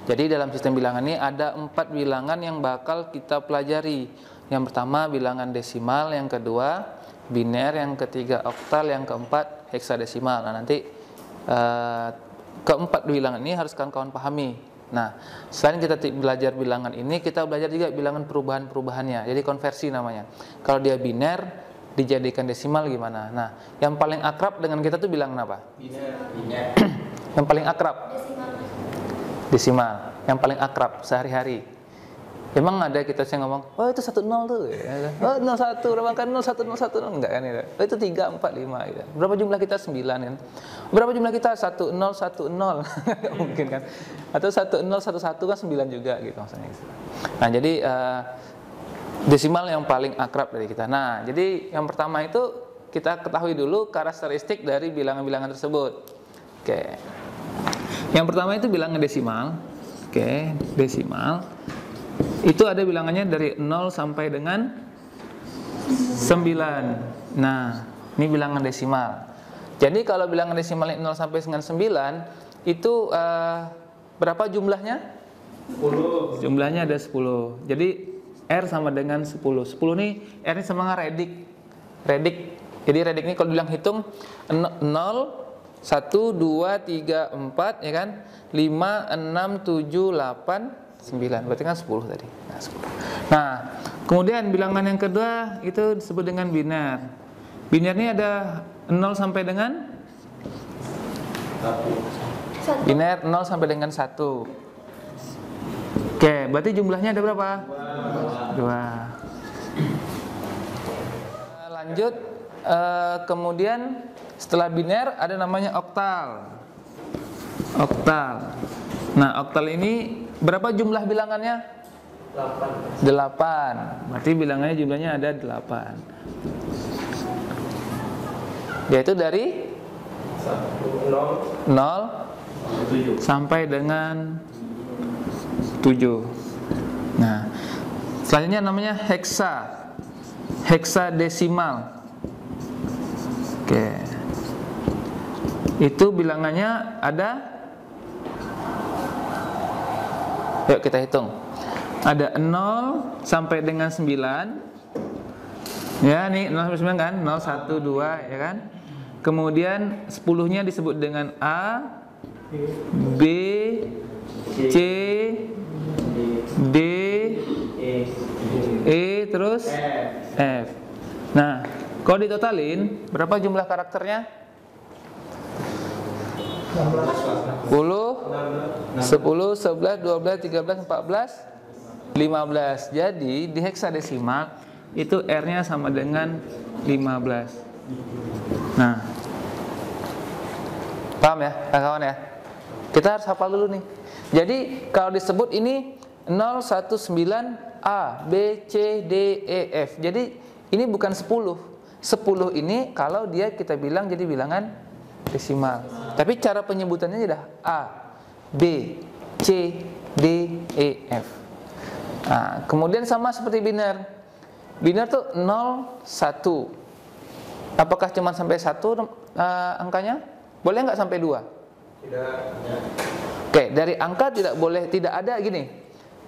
Jadi dalam sistem bilangan ini ada 4 bilangan yang bakal kita pelajari. Yang pertama bilangan desimal, yang kedua biner, yang ketiga oktal, yang keempat heksadesimal. Nah, nanti keempat bilangan ini harus kawan-kawan pahami. Nah, selain kita belajar bilangan ini, kita belajar juga bilangan perubahan-perubahannya. Jadi konversi namanya. Kalau dia biner dijadikan desimal gimana? Nah, yang paling akrab dengan kita tuh bilangan apa? Biner. Yang paling akrab? Desimal. Yang paling akrab sehari-hari. Emang ada kita yang ngomong, oh itu 10 tuh, oh 01, berapa kan 0101, enggak kan itu. Oh itu 3, 4, 5 gitu. Berapa jumlah kita? 9 kan. Berapa jumlah kita? 1010, enggak mungkin kan. Atau 1011 kan 9 juga gitu maksudnya. Nah, jadi desimal yang paling akrab dari kita. Nah, jadi yang pertama itu kita ketahui dulu karakteristik dari bilangan-bilangan tersebut. Oke. Yang pertama itu bilangan desimal. Oke, desimal. Itu ada bilangannya dari 0 sampai dengan 9. Nah, ini bilangan desimal. Jadi kalau bilangan desimalnya 0 sampai dengan 9 itu berapa jumlahnya? 10. Jumlahnya ada 10. Jadi R sama dengan 10. 10 nih R ini sama dengan redik. Jadi redik ini kalau bilang hitung 0 1 2 3 4 ya kan? 5 6 7 8 9, berarti kan 10 tadi. Nah, 10. Nah, kemudian bilangan yang kedua itu disebut dengan biner. Biner ini ada 0 sampai dengan 1. Biner 0 sampai dengan 1. Oke, berarti jumlahnya ada berapa? 2. Lanjut, kemudian setelah biner ada namanya oktal. Oktal. Nah, oktal ini berapa jumlah bilangannya? 8. Berarti bilangannya jumlahnya ada 8. Yaitu dari 0 sampai dengan 7. Nah, selanjutnya namanya heksadesimal. Oke. Itu bilangannya ada, yuk kita hitung. Ada 0 sampai dengan 9. Ya, nih 0 sampai 9 kan? 0, 1, 2 ya kan? Kemudian 10-nya disebut dengan A, B, C, D, E, terus F. Nah, kalau ditotalin berapa jumlah karakternya? 10, 11, 12, 13, 14, 15. Jadi di heksadesimal itu R-nya sama dengan 15. Nah, paham ya kawan-kawan ya? Kita harus hafal dulu nih. Jadi kalau disebut ini 019A, B, C, D, E, F. Jadi ini bukan 10. 10 ini kalau dia kita bilang jadi bilangan desimal. Tapi cara penyebutannya sudah A, B, C, D, E, F. Nah, kemudian sama seperti biner. Biner tuh 0, 1. Apakah cuma sampai 1 angkanya? Boleh nggak sampai 2? Tidak. Oke, dari angka tidak boleh, tidak ada gini.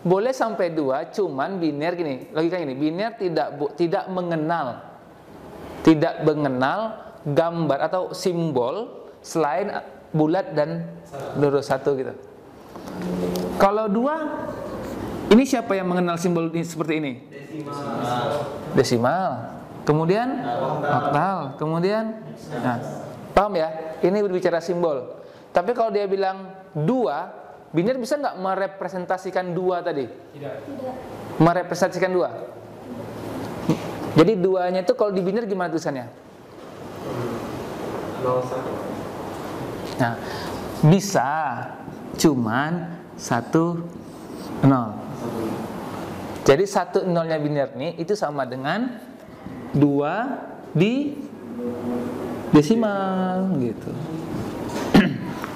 Boleh sampai 2, cuman biner gini. Logika gini, biner tidak mengenal gambar atau simbol selain bulat dan lurus 1 gitu. Kalau 2, ini siapa yang mengenal simbol ini seperti ini? Desimal. Kemudian oktal. Kemudian, nah, paham ya? Ini berbicara simbol. Tapi kalau dia bilang 2, biner bisa nggak merepresentasikan 2 tadi? Tidak. Merepresentasikan 2. Jadi 2-nya itu kalau di biner gimana tulisannya? 0, 1. Nah, bisa, cuman 1, 0. Jadi 1, 0-nya biner nih itu sama dengan 2 di desimal gitu.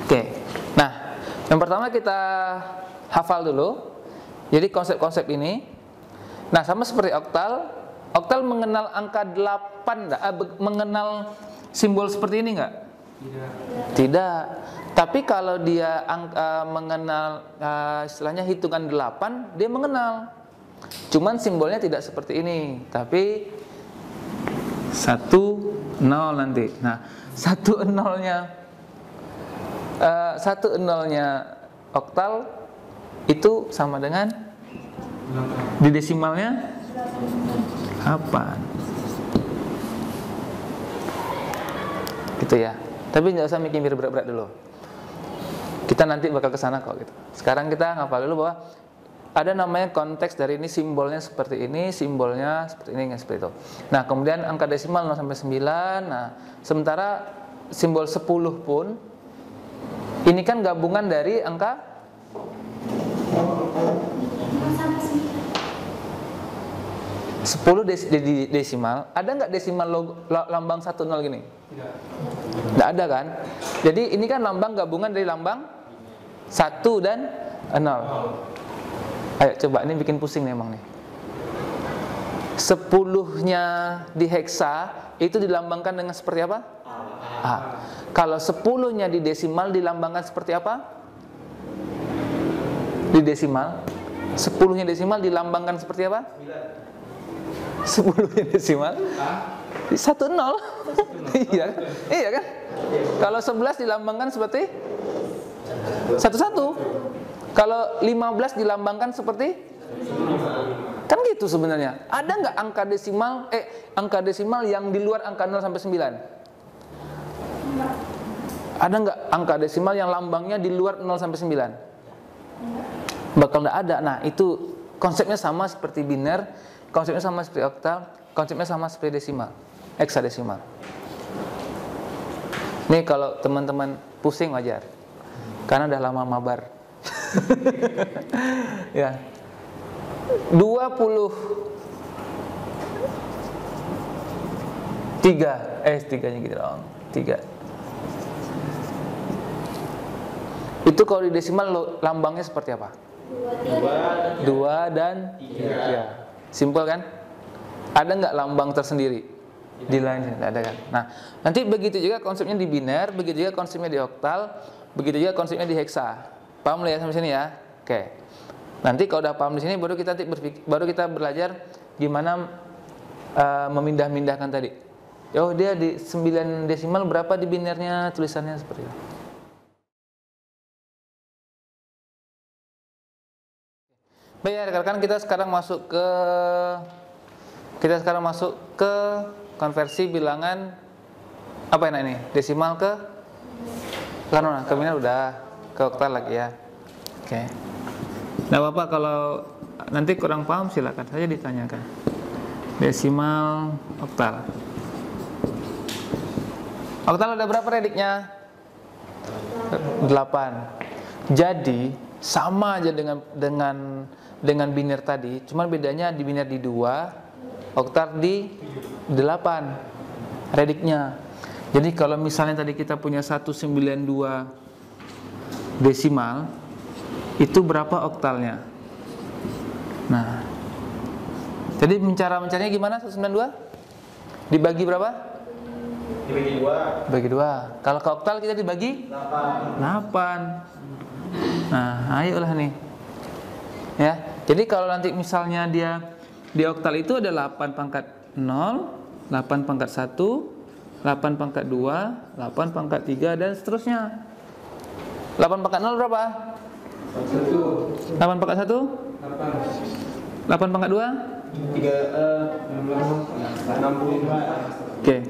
Oke. Nah, yang pertama kita hafal dulu. Jadi konsep-konsep ini. Nah, sama seperti oktal. Oktal mengenal angka 8 enggak? Mengenal simbol seperti ini enggak? Tidak. Tapi kalau dia mengenal istilahnya hitungan 8, dia mengenal. Cuman simbolnya tidak seperti ini, tapi 1 0 nanti. Nah, 1 0-nya oktal itu sama dengan di desimalnya 8. Gitu ya. Tapi nggak usah mikir berat-berat dulu. Kita nanti bakal ke sana kok gitu. Sekarang kita ngapal dulu bahwa ada namanya konteks dari ini, simbolnya seperti ini, simbolnya seperti ini, seperti itu. Nah, kemudian angka desimal 0 sampai 9. Nah, sementara simbol 10 pun ini kan gabungan dari angka 10 desimal. Ada nggak desimal lambang 10 gini? Nggak ada kan? Jadi ini kan lambang gabungan dari lambang 1 dan 0. Ayo coba, ini bikin pusing nih emang nih. 10-nya di heksa itu dilambangkan dengan seperti apa? A. Kalau 10-nya di desimal dilambangkan seperti apa? Di desimal 10-nya desimal dilambangkan seperti apa? 10-nya desimal 1 0. Iya kan? Iya kan? Kalau 11 dilambangkan seperti 1 1. Kalau 15 dilambangkan seperti kan gitu sebenarnya. Ada nggak angka desimal yang di luar angka 0 sampai 9? Ada nggak angka desimal yang lambangnya di luar 0 sampai 9? Bakal nggak ada. Nah, itu konsepnya sama seperti biner, konsepnya sama seperti oktal, konsepnya sama seperti desimal, heksadesimal. Nih kalau teman-teman pusing wajar, karena udah lama mabar. Ya. 3-nya gitu dong. 3. Itu kalau di desimal lambangnya seperti apa? 2 dan 3. Simpel kan? Ada nggak lambang tersendiri? Di lain ada kan? Nah, nanti begitu juga konsepnya di biner, begitu juga konsepnya di oktal, begitu juga konsepnya di heksa. Paham ya sampai sini ya? Oke. Nanti kalau udah paham di sini baru kita belajar gimana memindah-mindahkan tadi. Oh, dia di 9 desimal berapa di binernya, tulisannya seperti itu. Baik, rekan-rekan, kita sekarang masuk ke konversi bilangan apa ini? Desimal ke biner udah. Ke oktal lagi ya. Oke. Nggak apa-apa kalau nanti kurang paham silakan saja ditanyakan. Desimal oktal. Oktal ada berapa rediknya? 8. Jadi sama aja dengan biner tadi, cuman bedanya di biner di 2, oktal di 8 rediknya. Jadi kalau misalnya tadi kita punya 192 desimal, itu berapa oktalnya? Nah, jadi mencarinya gimana? 192 dibagi berapa? Dibagi 2. Kalau ke oktal kita dibagi 8. Nah, ayolah nih. Ya, jadi kalau nanti misalnya dia di oktal itu ada 8 pangkat 0, 8 pangkat 1, 8 pangkat 2, 8 pangkat 3 dan seterusnya. 8 pangkat 0 berapa? 1. 8 pangkat 1? 8. 8 pangkat 2? 65. Oke.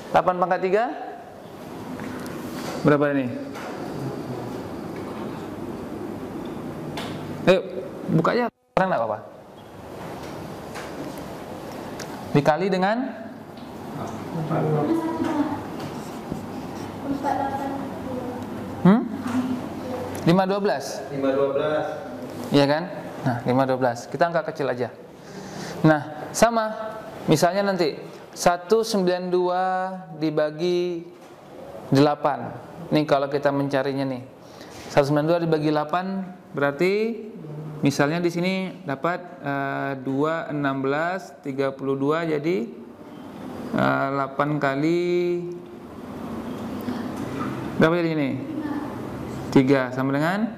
8 pangkat 3? Berapa ini? Ayo, buka aja. Orang enggak apa-apa. Dikali dengan 512. Iya kan? Nah, 512. Kita angka kecil aja. Nah, sama. Misalnya nanti 192 dibagi 8. Nih kalau kita mencarinya nih. 192 dibagi 8 berarti misalnya di sini dapat 2, 16, 32 jadi 8 kali Berapa jadi ini? 3 sama dengan,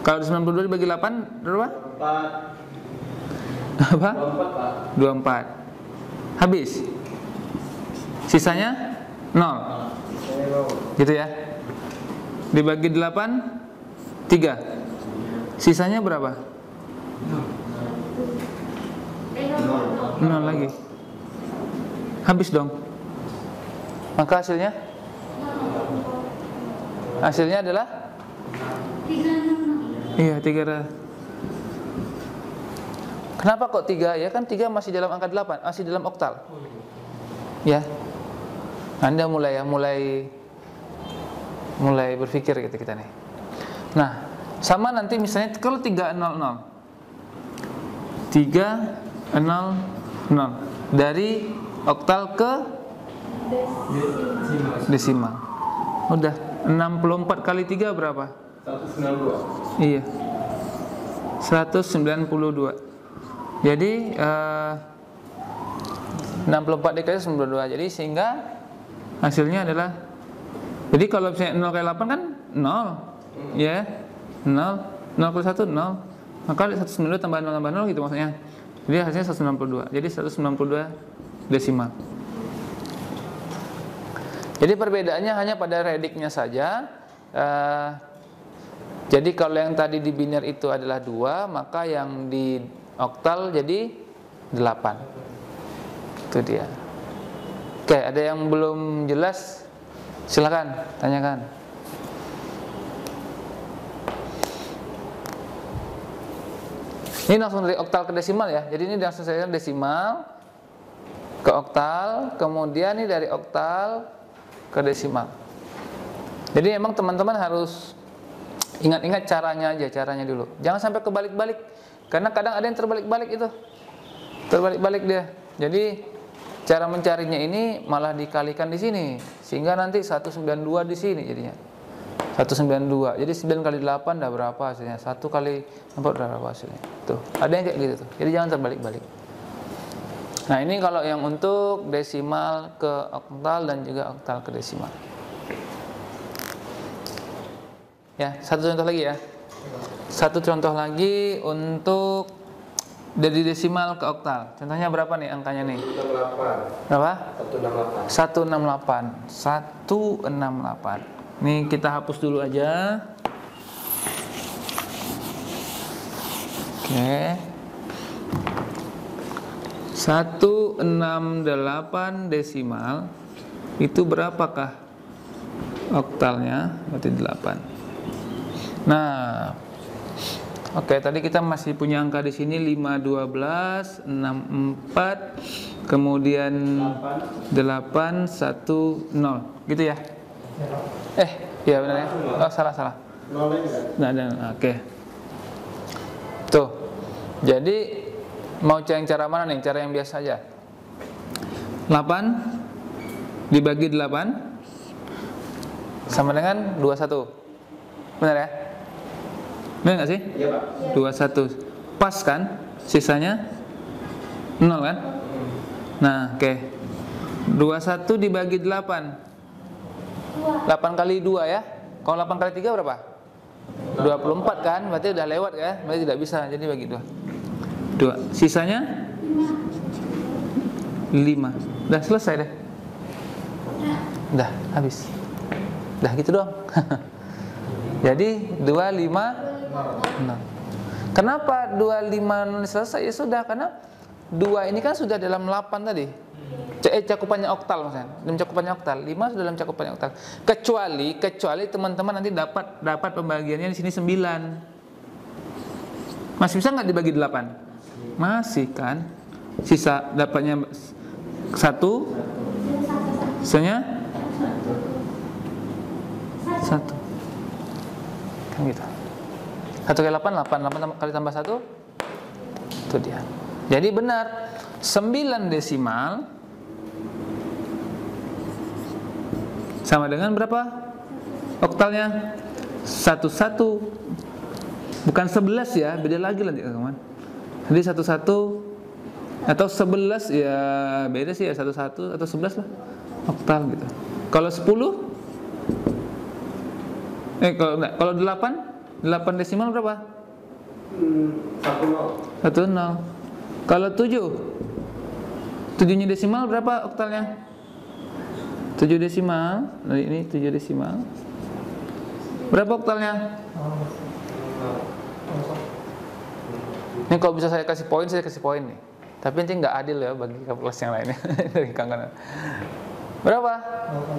kalau 92 dibagi 8 berapa? 4. Apa? 24. Habis. Sisanya 0. Gitu ya. Dibagi 8 3. Sisanya berapa? 0 lagi. Habis dong. Maka hasilnya adalah 3. Iya, 3. Kenapa kok 3? Ya kan 3 masih dalam angka 8, masih dalam oktal. Ya. Anda mulai berpikir gitu kita nih. Nah, sama nanti misalnya kalau 300 dari oktal ke desimal. Udah, 64 kali 3 berapa? 192. Iya. 192. Jadi 64 dikali 92. Jadi sehingga hasilnya adalah, jadi kalau misalnya 0 kali 8 kan 0. Ya. 0 kali 1 0. Maka 192 tambah 0 gitu maksudnya. Jadi hasilnya 162. Jadi 192 desimal. Jadi perbedaannya hanya pada radiknya saja. Jadi kalau yang tadi di biner itu adalah 2, maka yang di oktal jadi 8. Itu dia. Oke, ada yang belum jelas? Silakan tanyakan. Ini langsung dari oktal ke desimal ya. Jadi ini langsung saya desimal ke oktal, kemudian ini dari oktal ke desimal. Jadi emang teman-teman harus ingat-ingat caranya dulu. Jangan sampai kebalik-balik. Karena kadang ada yang terbalik-balik itu. Terbalik-balik dia. Jadi cara mencarinya ini malah dikalikan di sini, sehingga nanti 192 di sini jadinya. 192. Jadi 9 kali 8 dah berapa hasilnya? 1 kali 4 berapa hasilnya? Tuh, ada yang kayak gitu tuh. Jadi jangan terbalik-balik. Nah, ini kalau yang untuk desimal ke oktal dan juga oktal ke desimal. Ya, satu contoh lagi ya. Satu contoh lagi untuk dari desimal ke oktal. Contohnya berapa nih angkanya nih? 168. Berapa? 168. 168. Nih kita hapus dulu aja. Oke. 168 desimal itu berapakah oktalnya? Berarti 8. Nah, oke, tadi kita masih punya angka di sini 5, 12, 6, 4, kemudian 8, 1, 0. Gitu ya? Iya benar ya? Oh, salah. Nah, oke. Tuh. Jadi mau cari cara mana nih? Cara yang biasa aja. 8 dibagi 8 sama dengan 21. Benar ya? Benar nggak sih? Iya, Pak. 21. Pas kan? Sisanya 0 kan? Nah, oke. 21 dibagi 8. 8 kali 2 ya. Kalau 8 kali 3 berapa? 24 kan? Berarti udah lewat ya. Berarti tidak bisa. Jadi bagi 2. Sisanya 5. Udah selesai deh. Udah habis. Udah gitu doang. Jadi 2, 5, 0. Kenapa 2, 5 selesai? Ya sudah, karena 2 ini kan sudah dalam 8 tadi. Cakupannya oktal maksudnya. Dalam cakupannya oktal. 5 sudah dalam cakupannya oktal. Kecuali teman-teman nanti dapat pembagiannya di sini 9. Masih bisa nggak dibagi 8? Masih kan? Sisa dapatnya 1. Sisanya 1. Kan gitu. 1 kali 8, 8 kali tambah 1. Itu dia. Jadi benar, 9 desimal sama dengan berapa oktalnya? 11. Bukan 11 ya, beda lagi nanti kawan. Jadi 11 atau 11 ya beda sih ya, 11 atau 11 lah oktal gitu. Kalau 10 Kalau 8 desimal berapa? 1 0. 1 0. Kalau 7 nya desimal berapa oktalnya? 7 desimal. Nah, ini 7 desimal. Berapa oktalnya? Ini kalau bisa saya kasih poin nih. Tapi nanti nggak adil ya bagi kelas yang lainnya dari kawan. Berapa?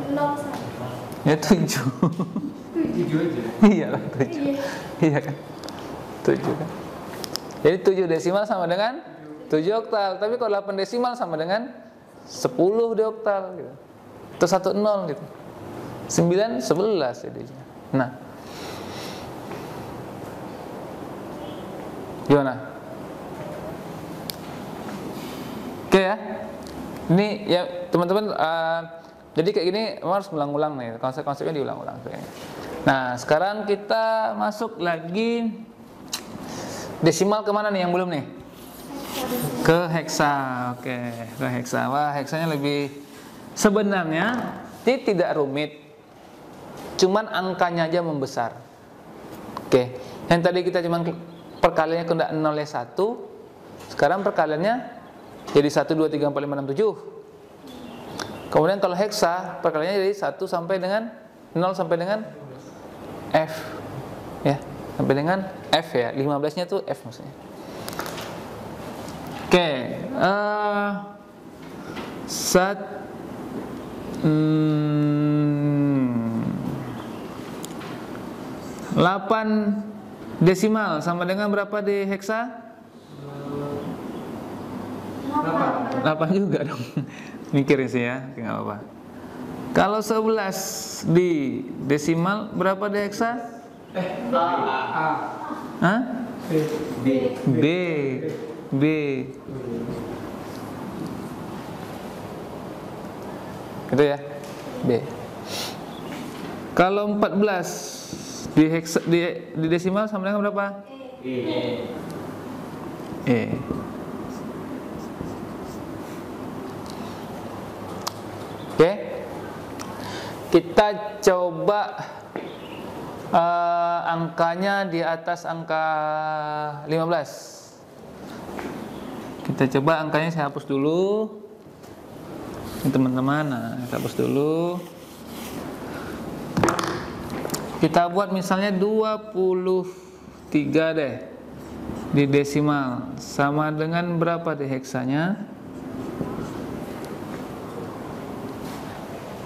0. Ya 7. 7 aja. Iya lah 7. Iya kan? 7 kan. Jadi 7 desimal sama dengan 7 oktal. Tapi kalau 8 desimal sama dengan 10 di oktal gitu. Atau 1 0 gitu. 9 11 jadinya. Nah. Gimana? Oke ya. Ini ya teman-teman jadi kayak gini harus ulang-ulang nih. Konsep-konsepnya diulang-ulang kayaknya. Nah, sekarang kita masuk lagi desimal kemana nih yang belum nih? Ke heksa. Oke, ke heksa. Wah, heksanya lebih sebenarnya ini tidak rumit. Cuman angkanya aja membesar. Oke. Yang tadi kita cuman perkaliannya ke 0 1. Sekarang perkaliannya jadi 1 2 3 4 5 6 7. Kemudian kalau heksa perkaliannya jadi 1 sampai dengan 0 sampai dengan F. Ya, sampai dengan F ya. 15-nya tuh F maksudnya. Oke, 8 desimal sama dengan berapa di heksa? 8 juga dong. Mikirin sih ya, nggak apa-apa. Kalau 11 di desimal berapa di heksa? Hah? B. Gitu ya. B. Kalau 14 di heksa di desimal sama dengan berapa? E. Oke. Kita coba angkanya di atas angka 15. Kita coba angkanya saya hapus dulu. Ini teman-teman, saya hapus dulu. Kita buat misalnya 23 deh di desimal sama dengan berapa di heksanya?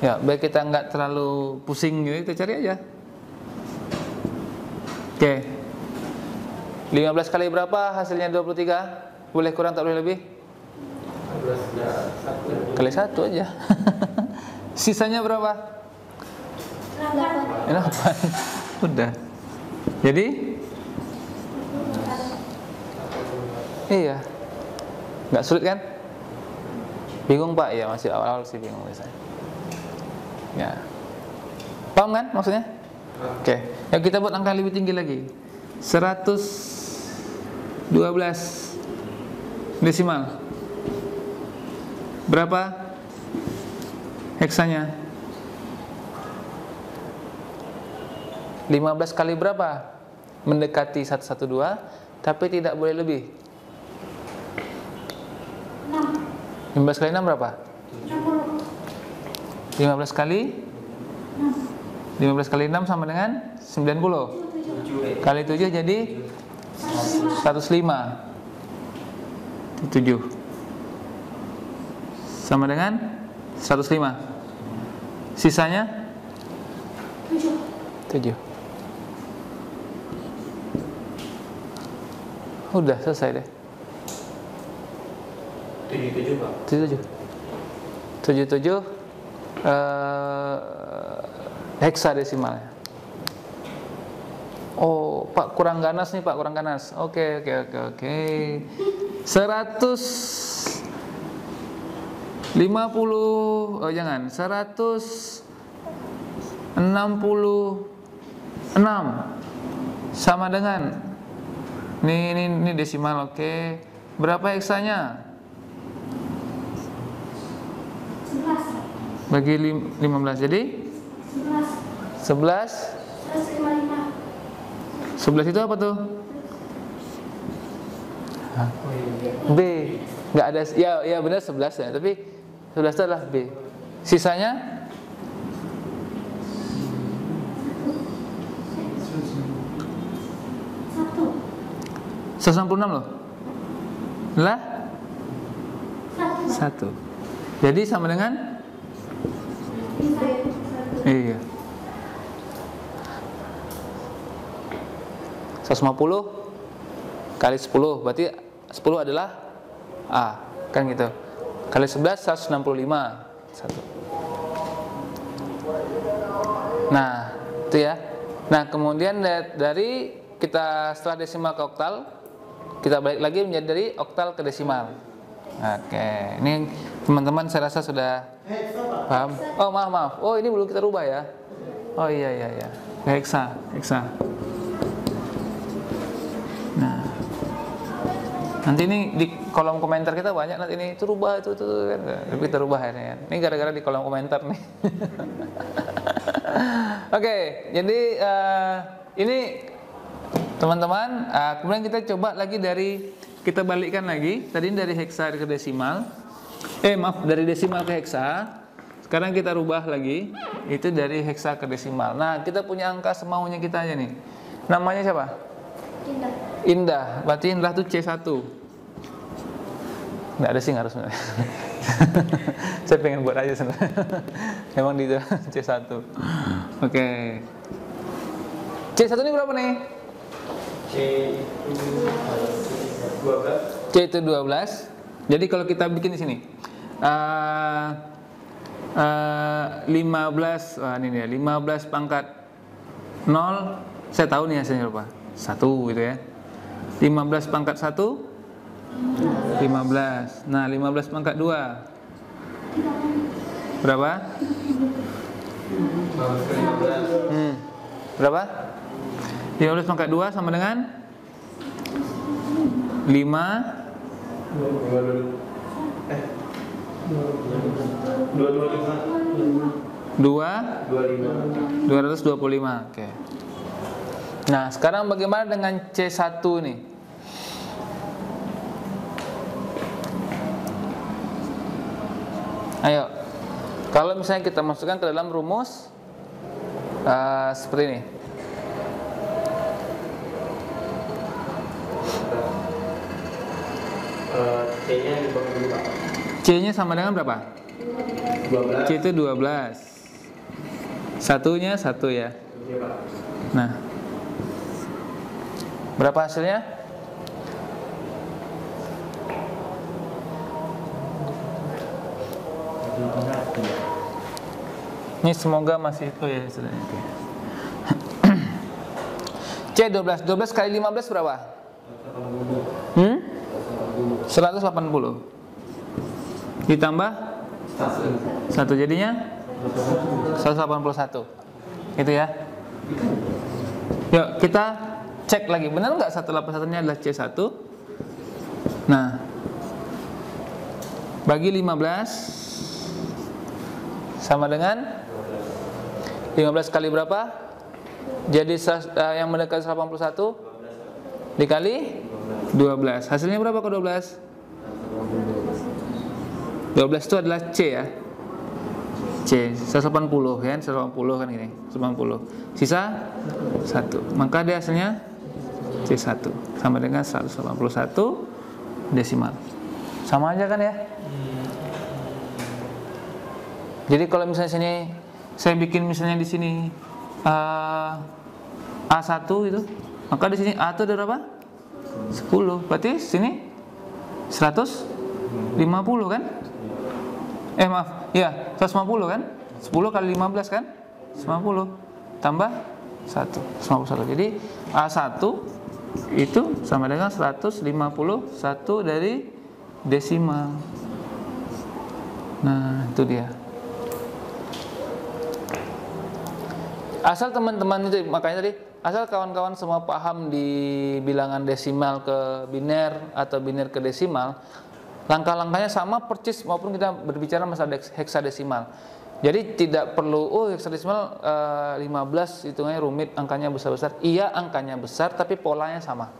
Ya, baik kita nggak terlalu pusing gitu, kita cari aja. Oke. 15 kali berapa hasilnya 23? Boleh kurang tak boleh lebih? 11 Kali 1 aja. Sisanya berapa? 8. Udah. Jadi? Iya. Nggak sulit kan? Bingung Pak? Ya masih awal-awal sih bingung biasanya. Ya. Paham kan maksudnya? Oke. Ya kita buat angka lebih tinggi lagi. 112 desimal. Berapa heksanya? 15 kali berapa? Mendekati 112 tapi tidak boleh lebih. 15 kali 6 berapa? 15 kali 15 kali 6 sama dengan 90. Kali 7 jadi 105. 7 sama dengan 105. Sisanya 7. Udah selesai deh. 77 Pak. 77 heksadesimalnya. Oh, Pak kurang ganas nih Pak, kurang ganas. Oke. 150. Oh jangan, 166 sama dengan ini desimal, oke. Berapa heksanya? 11. Bagi 15 jadi 11 155. 11 itu apa tuh? Hah? B. Nggak ada, ya benar 11 ya, tapi 11 itu adalah B. Sisanya? 166 loh. Lah? 1. Jadi sama dengan? Iya. 150 kali 10, berarti 10 adalah A, kan gitu. Kali 11 165. 1. Nah, itu ya. Nah, kemudian dari kita setelah desimal ke oktal, kita balik lagi menjadi dari oktal ke desimal. Oke, ini teman-teman saya rasa sudah paham. Oh, maaf. Oh, ini belum kita rubah ya. Oh iya. Heksa. Nah, nanti ini di kolom komentar kita banyak nanti ini itu rubah itu kan. Tapi kita rubah ya. Ini gara-gara di kolom komentar nih. Oke, jadi ini teman-teman, kemudian kita coba lagi kita balikkan lagi. Tadi dari heksa ke desimal. Dari desimal ke heksa. Sekarang kita rubah lagi. Itu dari heksa ke desimal. Nah, kita punya angka semaunya kita aja nih. Namanya siapa? Indah. Berarti Indah tuh C1. Nggak ada sih, nggak harus. Saya pengen buat aja sebenarnya. Emang di C1. Oke. C1 ini berapa nih? C itu 12. Jadi kalau kita bikin di sini 15, ini dia, 15 pangkat 0, saya tahu nih hasilnya berapa? 1 gitu ya. 15 pangkat 1 15. Nah, 15 pangkat 2 berapa? Berapa? 15 pangkat 2 sama dengan 5 225. Oke. Nah, sekarang bagaimana dengan C1 nih? Ayo. Kalau misalnya kita masukkan ke dalam rumus seperti ini. C-nya dibagi dulu, Pak. C-nya sama dengan berapa? 12. C itu 12. Satunya 1 ya. Iya, Pak. Nah, berapa hasilnya? Ini semoga masih itu ya istilahnya. C 12. 12 kali 15 berapa? 180. Ditambah 1 jadinya 181. Itu ya. Yuk kita cek lagi, benar nggak 181-nya adalah C1? Nah, bagi 15 sama dengan 15 kali berapa? Jadi yang mendekati 181 dikali 12. Hasilnya berapa ke 12? 12 itu adalah C ya. C 180 kan, 180 kan ini, 180. Sisa 1. Maka dia hasilnya C1 sama dengan 181 desimal. Sama aja kan ya? Jadi kalau misalnya sini saya bikin misalnya di sini A1 itu, maka di sini A itu ada berapa? 10. Berarti sini 150 kan? Maaf, ya 150 kan? 10 kali 15 kan? 150 tambah 1, 151. Jadi A1 itu sama dengan 151 dari desimal. Nah, itu dia. Asal teman-teman itu, makanya tadi asal kawan-kawan semua paham di bilangan desimal ke biner atau biner ke desimal, langkah-langkahnya sama persis maupun kita berbicara masalah heksadesimal. Jadi tidak perlu, oh hexadesimal 15 hitungannya rumit, angkanya besar-besar. Iya angkanya besar tapi polanya sama.